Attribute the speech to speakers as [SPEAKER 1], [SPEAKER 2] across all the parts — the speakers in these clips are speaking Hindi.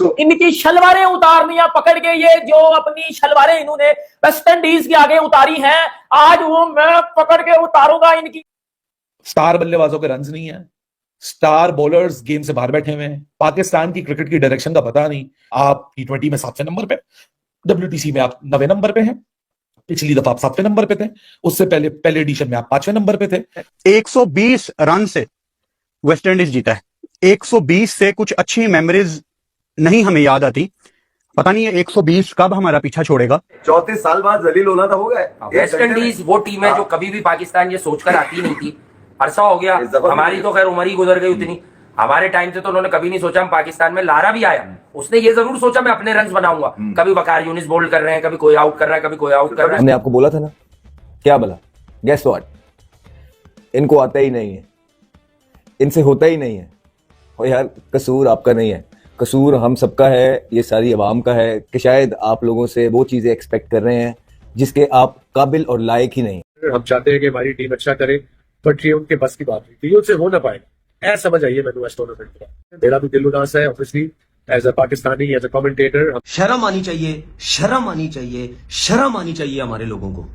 [SPEAKER 1] इनकी शलवारें उतारनी है पकड़ के, ये जो अपनी शलवारें इन्होंने वेस्ट इंडीज के आगे उतारी हैं, आज वो मैं पकड़ के उतारूंगा इनकी।
[SPEAKER 2] स्टार बल्लेबाजों के रन्स नहीं है, स्टार बॉलर्स गेम से बाहर बैठे हुए हैं, पाकिस्तान की क्रिकेट की डायरेक्शन का पता नहीं। आप T20 में 7वें नंबर पे, WTC में आप 9वें नंबर पे हैं, पिछली दफा आप 7वें नंबर पे थे, उससे पहले एडिशन में आप 5वें नंबर पे थे।
[SPEAKER 3] 120 रन से वेस्ट इंडीज जीता है। 120 से कुछ अच्छी मेमोरीज नहीं हमें याद आती, पता नहीं है 120 कब हमारा पीछा छोड़ेगा।
[SPEAKER 4] 34 साल बाद जलील होना था, हो गए।
[SPEAKER 5] वेस्ट इंडीज वो टीम है जो कभी भी पाकिस्तान ये सोचकर आती नहीं थी, अरसा हो गया। हमारी तो खैर उम्र ही गुजर गई उतनी, हमारे टाइम से तो उन्होंने कभी नहीं सोचा हम पाकिस्तान में। लारा भी आया, उसने ये जरूर सोचा मैं अपने रन्स बनाऊंगा। कभी वकार यूनिस बोल्ड कर रहे हैं, कभी कोई आउट कर रहा है, कभी कोई आउट कर रहा है।
[SPEAKER 6] हमने आपको बोला था ना, क्या बोला? गेस व्हाट, इनको आता ही नहीं है, इनसे होता ही नहीं है। और यार कसूर आपका नहीं है, कसूर हम सबका है, ये सारी आवाम का है कि शायद आप लोगों से वो चीजें एक्सपेक्ट कर रहे हैं जिसके आप काबिल और लायक ही नहीं।
[SPEAKER 7] हम चाहते हैं कि हमारी टीम अच्छा करे, बट ये उनके बस की बात नहीं थी, ये उनसे हो ना पाएगा। ऐसा समझ आइए मैंने इस टूर्नामेंट का, मेरा भी दिल उदास है obviously as a Pakistani, as a commentator.
[SPEAKER 8] शर्म आनी चाहिए, शर्म आनी चाहिए, शर्म आनी चाहिए हमारे लोगों को।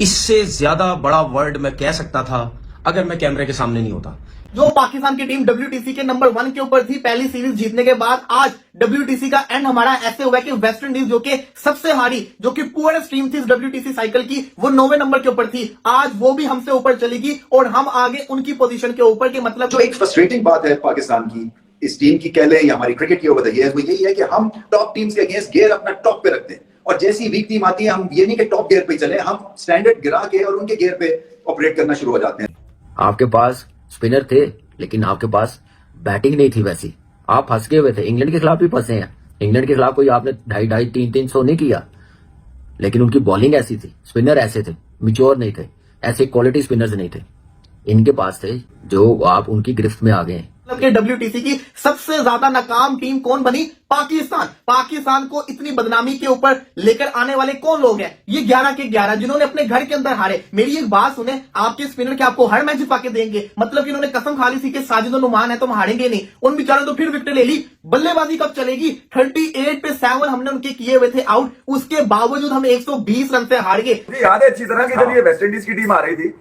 [SPEAKER 8] इससे ज्यादा बड़ा वर्ड मैं कह सकता था अगर मैं कैमरे के सामने नहीं होता।
[SPEAKER 9] जो पाकिस्तान की टीम WTC के नंबर 1 के ऊपर थी पहली सीरीज जीतने के बाद, आज WTC का एंड हमारा ऐसे हुआ कि वेस्ट इंडीज जो कि सबसे हारी, जो कि पुअरेस्ट टीम थी इस WTC साइकिल की, वो 9वें नंबर के ऊपर थी। आज वो भी हमसे ऊपर चलेगी और हम आगे उनकी पोजीशन के ऊपर के। मतलब
[SPEAKER 10] जो एक फ्रस्ट्रेटिंग बात है पाकिस्तान की, इस टीम की कह लें या हमारी क्रिकेट की, वो बताइए, वो यही है कि हम टॉप टीम्स के अगेंस्ट गियर अपना टॉप पे रखते हैं, और जैसी वीक टीम आती है हम ये नहीं कि टॉप गियर पे चले, हम स्टैंडर्ड गिरा के और उनके गियर पे ऑपरेट करना शुरू हो जाते हैं।
[SPEAKER 5] आपके पास स्पिनर थे लेकिन आपके पास बैटिंग नहीं थी वैसी, आप फंस गए हुए थे। इंग्लैंड के खिलाफ भी फंसे हैं, इंग्लैंड के खिलाफ कोई आपने 2.5, 300 नहीं किया, लेकिन उनकी बॉलिंग ऐसी थी, स्पिनर ऐसे थे, मिच्योर नहीं थे, ऐसे क्वालिटी स्पिनर्स नहीं थे। इनके पास थे जो आप उनकी गिरफ्त में आ गए हैं।
[SPEAKER 9] कि WTC की सबसे ज्यादा नाकाम टीम कौन बनी? पाकिस्तान। पाकिस्तान को इतनी बदनामी के ऊपर लेकर आने वाले कौन लोग हैं? ये 11 के 11 जिन्होंने अपने घर के अंदर हारे। मेरी एक बात सुने, आपके स्पिनर के आपको हर मैच जिता के देंगे, मतलब कि इन्होंने कसम खा ली थी कि साजिद नुमान है तो हम हारेंगे नहीं। उन बेचारों तो फिर विकेट ले ली। बल्लेबाजी कब चलेगी? 38 पे 7 हमने उनके किए हुए थे आउट, उसके बावजूद हम 120 रन से हार गए।
[SPEAKER 4] याद है अच्छी तरह कि जब ये वेस्ट इंडीज की टीम आ रही थी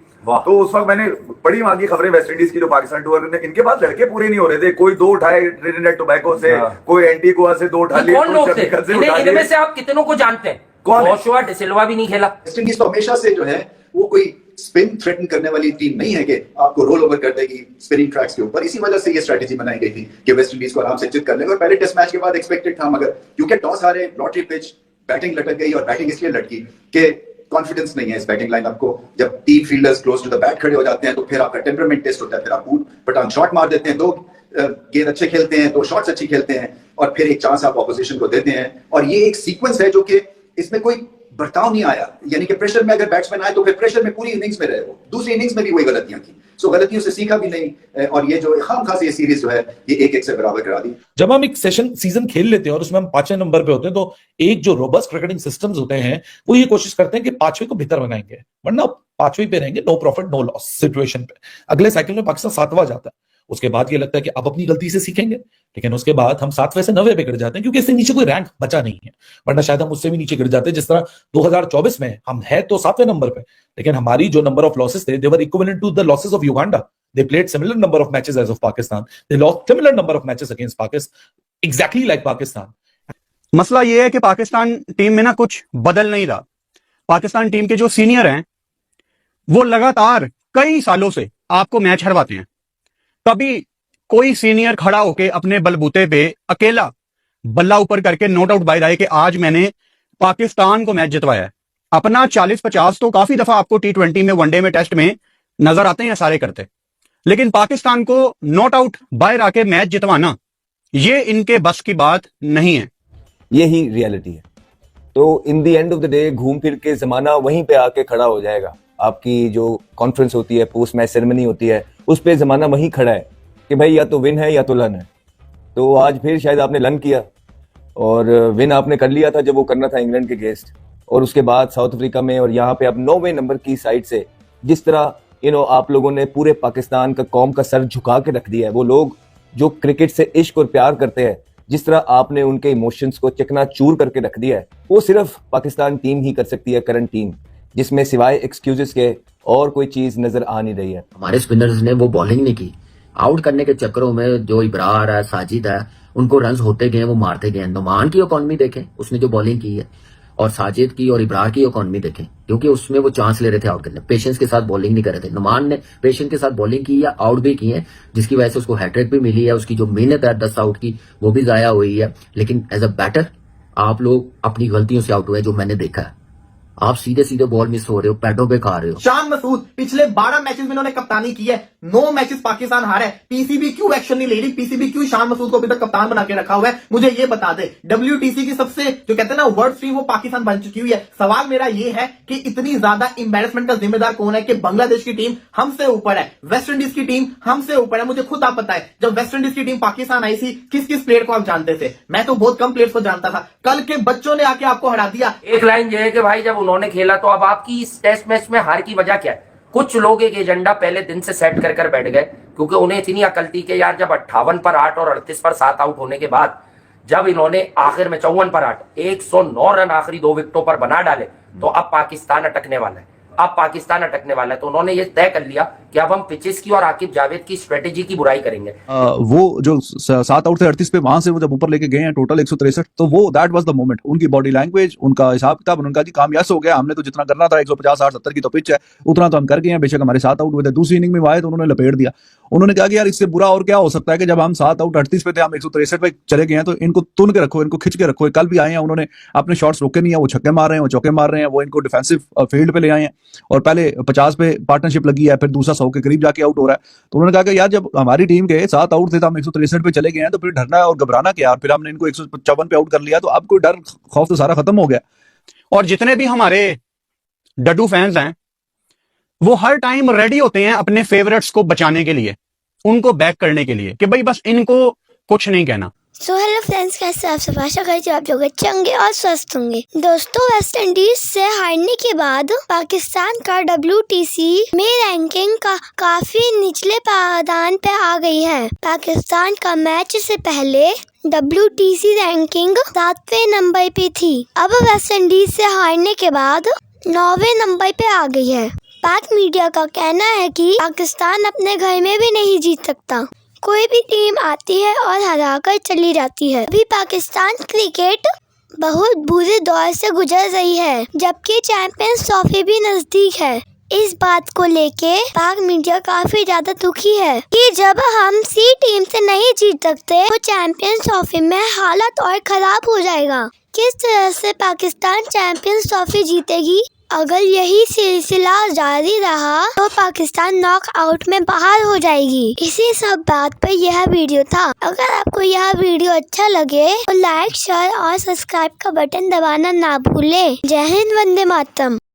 [SPEAKER 4] तो उस वक्त मैंने बड़ी वहां की खबरें वेस्ट इंडीज की जो पाकिस्तान टूर में, इनके पास लड़के पूरे नहीं हो रहे थे। कोई 2 उठाए ट्रिनिडेड टोबैगो से, कोई एंटीगुआ से 2 उठा लिए,
[SPEAKER 5] कौन लोग थे इनमें से? आप कितनों को जानते हैं? जोशुआ डिसिल्वा भी नहीं खेला।
[SPEAKER 10] वेस्ट इंडीज तो हमेशा से जो है वो कोई स्पिन थ्रेटन करने वाली टीम नहीं है कि आपको रोल ओवर कर देगी स्पिनिंग ट्रैक्स के ऊपर। इसी वजह से ये स्ट्रेटेजी बनाई गई थी कि वेस्ट इंडीज को आराम से चित कर लेंगे। और पहले टेस्ट मैच के बाद एक्सपेक्टेड था, मगर क्योंकि टॉस हारे, लॉटरी पिच, बैटिंग लटक गई, और बैटिंग इसलिए लटकी कि कॉन्फिडेंस नहीं है इस बैटिंग लाइनअप को। जब 3 fielders close to the bat खड़े हो जाते हैं तो फिर आपका टेम्परामेंट टेस्ट होता है, फिर आप पटांग शॉट मार देते हैं, 2 गेंद अच्छे खेलते हैं, 2 शॉट्स अच्छी खेलते हैं, और फिर एक चांस आप ऑपोजिशन को देते हैं। और ये एक सीक्वेंस है जो कि इसमें कोई बर्ताव नहीं आया, यानी कि प्रेशर में अगर बैट्समैन आए तो फिर प्रेशर में पूरी इनिंग्स में रहे। वो दूसरी इनिंग्स में भी वही गलतियां की, सो गलतियों से सीखा भी नहीं, और ये जो खामखास ये सीरीज जो है ये 1-1 से बराबर करा दी।
[SPEAKER 2] जब हम एक सीजन खेल लेते हैं और उसमें हम 5वें नंबर पे होते हैं, तो एक जो रोबस्ट क्रिकेटिंग सिस्टम्स होते हैं वो ये कोशिश करते हैं कि 5वें को बेहतर बनाएंगे, वरना 5वें पे रहेंगे no profit no loss situation पे। अगले साइकिल में पाकिस्तान 7वां जाता है, उसके बाद ये लगता है कि अब अपनी गलती से सीखेंगे, लेकिन उसके बाद हम 7वें से 9वें पे गिर जाते हैं, क्योंकि इससे नीचे कोई रैंक बचा नहीं है, वरना शायद हम उससे भी नीचे गिर जाते हैं। जिस तरह 2024 में हम है तो 7वें नंबर पे, लेकिन हमारी जो नंबर ऑफ लॉसेस थे, they were equivalent to the losses of Uganda. They played similar number of matches as of Pakistan. They lost similar number of matches against Pakistan, exactly like Pakistan.
[SPEAKER 3] मसला ये है कि पाकिस्तान टीम में ना कुछ बदल नहीं रहा। पाकिस्तान टीम के जो सीनियर हैं वो लगातार कई सालों से आपको मैच हरवाते हैं। कभी कोई सीनियर खड़ा होके अपने बलबूते पे अकेला बल्ला ऊपर करके नोट आउट बाहर आए कि आज मैंने पाकिस्तान को मैच जितवाया है। अपना 40-50 तो काफी दफा आपको T20 में, वनडे में, टेस्ट में नजर आते हैं, सारे करते, लेकिन पाकिस्तान को नॉट आउट बाहर आके मैच जितवाना ये इनके बस की बात नहीं है।
[SPEAKER 6] यही रियलिटी है। तो in the end of the day घूम फिर के जमाना वहीं पे आके खड़ा हो जाएगा। आपकी जो कॉन्फ्रेंस होती है, पोस्ट मैच सेरेमनी होती है, उस पे जमाना वहीं खड़ा है कि भाई या तो विन है या तो लन है। तो आज फिर शायद आपने लन किया और विन आपने कर लिया था जब वो करना था इंग्लैंड के अगेंस्ट, और उसके बाद साउथ अफ्रीका में, और यहाँ पे अब 9वें नंबर की साइड से जिस तरह आप लोगों ने पूरे पाकिस्तान का, कौम का सर झुका के रख दिया है। वो लोग जो क्रिकेट से इश्क और प्यार करते हैं, जिस तरह आपने उनके इमोशंस को चकनाचूर करके रख दिया है, वो सिर्फ पाकिस्तान टीम ही कर सकती है, करंट टीम, जिसमें सिवाय एक्सक्यूजेस के और कोई चीज नजर आ नहीं रही है।
[SPEAKER 5] हमारे स्पिनर्स ने वो बॉलिंग नहीं की। आउट करने के चक्करों में जो इब्रार है, साजिद है, उनको रन्स होते गए, वो मारते गए। नुमान की इकॉनमी देखें, उसने जो बॉलिंग की है, और साजिद की और इब्रार की इकॉनमी देखें, क्योंकि उसमें वो चांस ले रहे थे आउट करने, पेशेंस के साथ बॉलिंग नहीं कर रहे थे। नुमान ने पेशेंस के साथ बॉलिंग की या आउट भी की है, जिसकी वजह से उसको हैट्रिक भी मिली है। उसकी जो मेहनत है 10 आउट की, वो भी जाया हुई है। लेकिन एज अ बैटर आप लोग अपनी गलतियों से आउट हुए, जो मैंने देखा है। आप सीधे सीधे बॉल मिस हो रहे हो, पैडों पे खा रहे हो।
[SPEAKER 9] शान मसूद पिछले 12 मैचेस में इन्होंने कप्तानी की है, 9 मैचेस पाकिस्तान हारा है। पीसीबी क्यों एक्शन नहीं ले रही? पीसीबी क्यों शान मसूद को अभी तक कप्तान बना के रखा हुआ है? मुझे ये बता दे। WTC की सबसे जो कहते हैं ना वर्ल्ड स्ट्रीम, वो पाकिस्तान बन चुकी हुई है। सवाल मेरा ये है कि इतनी ज्यादा एम्बैरेसमेंट का जिम्मेदार कौन है कि बांग्लादेश की टीम हमसे ऊपर है, वेस्ट इंडीज की टीम हमसे ऊपर है। मुझे खुद आप पता है, जब वेस्ट इंडीज की टीम पाकिस्तान आई थी, किस किस प्लेयर को आप जानते थे? मैं तो बहुत कम प्लेयर्स को जानता था। कल के बच्चों ने आके आपको हरा दिया।
[SPEAKER 11] एक लाइन ये है कि भाई जब उन्होंने खेला तो अब आपकी इस टेस्ट मैच में हार की वजह क्या है? कुछ लोग एक एजेंडा पहले दिन से सेट कर बैठ गए, क्योंकि उन्हें इतनी अकल थी कि यार जब 58 पर 8 और 38 पर 7 आउट होने के बाद जब इन्होंने आखिर में 54 पर 8 109 रन आखिरी 2 विकेटों पर बना डाले, तो अब पाकिस्तान अटकने वाला है। अब पाकिस्तान अटकने वाला है, तो उन्होंने ये तय कर लिया कि अब हम पिचेस की और आकिब जावेद की स्ट्रेटेजी की बुराई करेंगे।
[SPEAKER 12] वो जो 7 आउट से 38 पे वहां से वो जब ऊपर लेके गए हैं टोटल 163, तो वो दैट वाज द मोमेंट। उनकी बॉडी लैंग्वेज, उनका हिसाब किताब, उनका जी काम यस हो गया, हमने तो जितना करना था 150 60 70 की तो पिच है, उतना तो हम कर गए हैं। बेशक हमारे 7 आउट हुए थे, दूसरी इनिंग में वो आए तो उन्होंने लपेट दिया। उन्होंने कहा कि यार इससे बुरा और क्या हो सकता है कि जब हम 7 आउट 38 पे थे, हम 163 पे चले गए हैं, तो इनको तुन के रखो, इनको खिंच के रखो। कल भी आए हैं, उन्होंने अपने शॉट्स रोके नहीं है, वो छक्के मार रहे हैं, वो चौके मार रहे हैं, वो इनको डिफेंसिव फील्ड पे ले आए हैं। और पहले 50 पे पार्टनरशिप लगी है, फिर दूसरा 100 के करीब जाके आउट हो रहा है। तो उन्होंने कहा कि यार जब हमारी टीम के 7 आउट थे तो हम 163 पे चले गए हैं, तो फिर डरना और घबराना क्या? फिर हमने इनको 155 पे आउट कर लिया, तो अब कोई डर खौफ तो सारा खत्म हो गया।
[SPEAKER 3] और जितने भी हमारे डड्डू फैंस हैं, वो हर टाइम रेडी होते हैं अपने फेवरेट्स को बचाने के लिए, उनको बैक करने के लिए, कि भाई बस इनको कुछ नहीं कहना।
[SPEAKER 13] सो हेलो फ्रेंड्स, कैसे आप सब? आशा करती हूँ आप लोग अच्छे होंगे और स्वस्थ होंगे। दोस्तों, वेस्ट इंडीज से हारने के बाद पाकिस्तान का WTC में रैंकिंग काफी निचले पायदान पे आ गई है। पाकिस्तान का मैच से पहले WTC रैंकिंग 7वें नंबर पे थी, अब वेस्ट इंडीज से हारने के बाद 9वें नंबर पे आ गई है। पाक मीडिया का कहना है कि पाकिस्तान अपने घर में भी नहीं जीत सकता, कोई भी टीम आती है और हराकर चली जाती है। अभी पाकिस्तान क्रिकेट बहुत बुरे दौर से गुजर रही है, जबकि चैंपियंस ट्रॉफी भी नजदीक है। इस बात को लेके पाक मीडिया काफी ज्यादा दुखी है कि जब हम सी टीम से नहीं जीत सकते तो चैंपियंस ट्रॉफी में हालत और खराब हो जाएगा। किस तरह से पाकिस्तान चैंपियंस ट्रॉफी जीतेगी? अगर यही सिलसिला जारी रहा तो पाकिस्तान नॉकआउट में बाहर हो जाएगी। इसी सब बात पर यह वीडियो था। अगर आपको यह वीडियो अच्छा लगे तो लाइक, शेयर और सब्सक्राइब का बटन दबाना ना भूलें। जय हिंद, वंदे मातरम।